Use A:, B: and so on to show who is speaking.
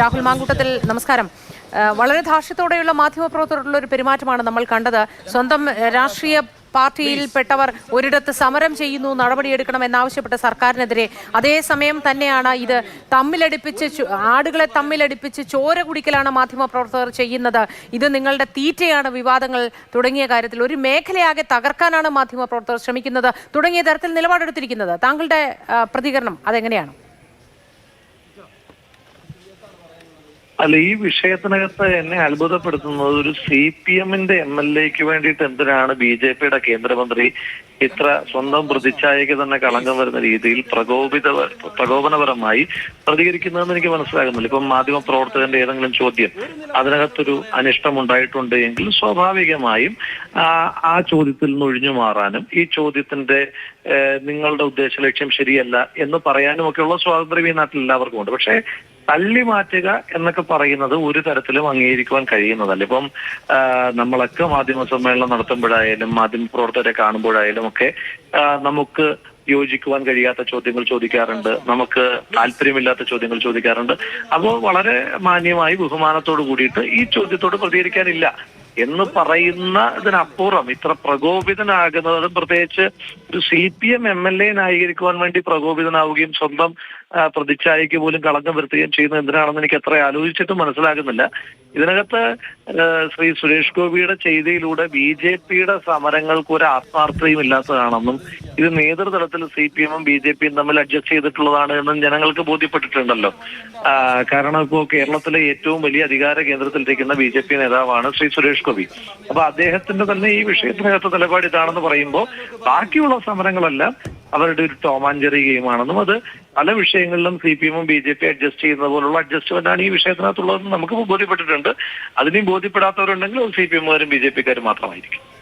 A: രാഹുൽ മാങ്കൂട്ടത്തിൽ നമസ്കാരം. വളരെ ധാർഷ്ട്യത്തോടെയുള്ള മാധ്യമപ്രവർത്തകരുള്ള ഒരു പെരുമാറ്റമാണ് നമ്മൾ കണ്ടത്. സ്വന്തം രാഷ്ട്രീയ പാർട്ടിയിൽപ്പെട്ടവർ ഒരിടത്ത് സമരം ചെയ്യുന്നു, നടപടിയെടുക്കണമെന്നാവശ്യപ്പെട്ട സർക്കാരിനെതിരെ. അതേസമയം തന്നെയാണ് ഇത് ആടുകളെ തമ്മിലടിപ്പിച്ച് ചോര കുടിക്കലാണ് മാധ്യമപ്രവർത്തകർ ചെയ്യുന്നത്. ഇത് നിങ്ങളുടെ തീറ്റയാണ്, വിവാദങ്ങൾ തുടങ്ങിയ കാര്യത്തിൽ ഒരു മേഖലയാകെ തകർക്കാനാണ് മാധ്യമപ്രവർത്തകർ ശ്രമിക്കുന്നത് തുടങ്ങിയ തരത്തിൽ നിലപാടെടുത്തിരിക്കുന്നത്. താങ്കളുടെ പ്രതികരണം അതെങ്ങനെയാണ്?
B: അല്ല, ഈ വിഷയത്തിനകത്ത് എന്നെ അത്ഭുതപ്പെടുത്തുന്നത് ഒരു CPM-ന്റെ MLA-ക്ക് വേണ്ടിയിട്ട് എന്തിനാണ് BJP-യുടെ കേന്ദ്രമന്ത്രി ഇത്ര സ്വന്തം പ്രതിച്ഛായയ്ക്ക് തന്നെ കളങ്കം വരുന്ന രീതിയിൽ പ്രകോപനപരമായി പ്രതികരിക്കുന്നതെന്ന് എനിക്ക് മനസ്സിലാകുന്നില്ല. ഇപ്പം മാധ്യമ പ്രവർത്തകന്റെ ഏതെങ്കിലും ചോദ്യം അതിനകത്തൊരു അനിഷ്ടം ഉണ്ടായിട്ടുണ്ട് എങ്കിൽ സ്വാഭാവികമായും ആ ചോദ്യത്തിൽ നിന്ന് ഒഴിഞ്ഞു മാറാനും ഈ ചോദ്യത്തിന്റെ നിങ്ങളുടെ ഉദ്ദേശ ലക്ഷ്യം ശരിയല്ല എന്ന് പറയാനും ഒക്കെയുള്ള സ്വാതന്ത്ര്യം ഈ നാട്ടിൽ എല്ലാവർക്കും ഉണ്ട്. പക്ഷേ തള്ളി മാറ്റുക എന്നൊക്കെ പറയുന്നത് ഒരു തരത്തിലും അംഗീകരിക്കുവാൻ കഴിയുന്നതല്ല. ഇപ്പം നമ്മളൊക്കെ മാധ്യമ സമ്മേളനം നടത്തുമ്പോഴായാലും മാധ്യമ പ്രവർത്തകരെ കാണുമ്പോഴായാലും ഒക്കെ നമുക്ക് യോജിക്കുവാൻ കഴിയാത്ത ചോദ്യങ്ങൾ ചോദിക്കാറുണ്ട്, നമുക്ക് താല്പര്യമില്ലാത്ത ചോദ്യങ്ങൾ ചോദിക്കാറുണ്ട്. അപ്പോൾ വളരെ മാന്യമായി ബഹുമാനത്തോട് കൂടിയിട്ട് ഈ ചോദ്യത്തോട് പ്രതികരിക്കാനില്ല എന്ന് പറയുന്നതിനപ്പുറം ഇത്ര പ്രകോപിതനാകുന്നത്, പ്രത്യേകിച്ച് ഒരു CPM MLA ന്യായീകരിക്കുവാൻ വേണ്ടി പ്രകോപിതനാവുകയും സ്വന്തം പ്രതിച്ഛായയ്ക്ക് പോലും കളങ്കം വരുത്തുകയും ചെയ്യുന്നത് എന്തിനാണെന്ന് എനിക്ക് എത്ര ആലോചിച്ചിട്ടും മനസ്സിലാകുന്നില്ല. ഇതിനകത്ത് ശ്രീ സുരേഷ് ഗോപിയുടെ ചെയ്തിയിലൂടെ BJP-യുടെ സമരങ്ങൾക്ക് ഒരു ആത്മാർത്ഥതയും ഇല്ലാത്തതാണെന്നും ഇത് നേതൃതലത്തിൽ CPM-ഉം BJP-യും തമ്മിൽ അഡ്ജസ്റ്റ് ചെയ്തിട്ടുള്ളതാണ് എന്നും ജനങ്ങൾക്ക് ബോധ്യപ്പെട്ടിട്ടുണ്ടല്ലോ. കാരണം ഇപ്പോൾ കേരളത്തിലെ ഏറ്റവും വലിയ അധികാര കേന്ദ്രത്തിലിരിക്കുന്ന BJP നേതാവാണ് ശ്രീ സുരേഷ് ഗോപി. അപ്പൊ അദ്ദേഹത്തിന്റെ തന്നെ ഈ വിഷയത്തിനകത്ത് നിലപാട് ഇതാണെന്ന് പറയുമ്പോൾ ബാക്കിയുള്ള സമരങ്ങളെല്ലാം അവരുടെ ഒരു ടോം ആൻഡ് ജെറി ഗെയിമാണെന്നും അത് പല വിഷയങ്ങളിലും CPM-ഉം BJP അഡ്ജസ്റ്റ് ചെയ്യുന്ന പോലുള്ള അഡ്ജസ്റ്റ്മെന്റ് ആണ് ഈ വിഷയത്തിനകത്തുള്ളതെന്ന് നമുക്ക് ബോധ്യപ്പെട്ടിട്ടുണ്ട്. അതിനെയും ബോധ്യപ്പെടാത്തവരുണ്ടെങ്കിൽ CPM-കാരും BJP-ക്കാരും മാത്രമായിരിക്കും.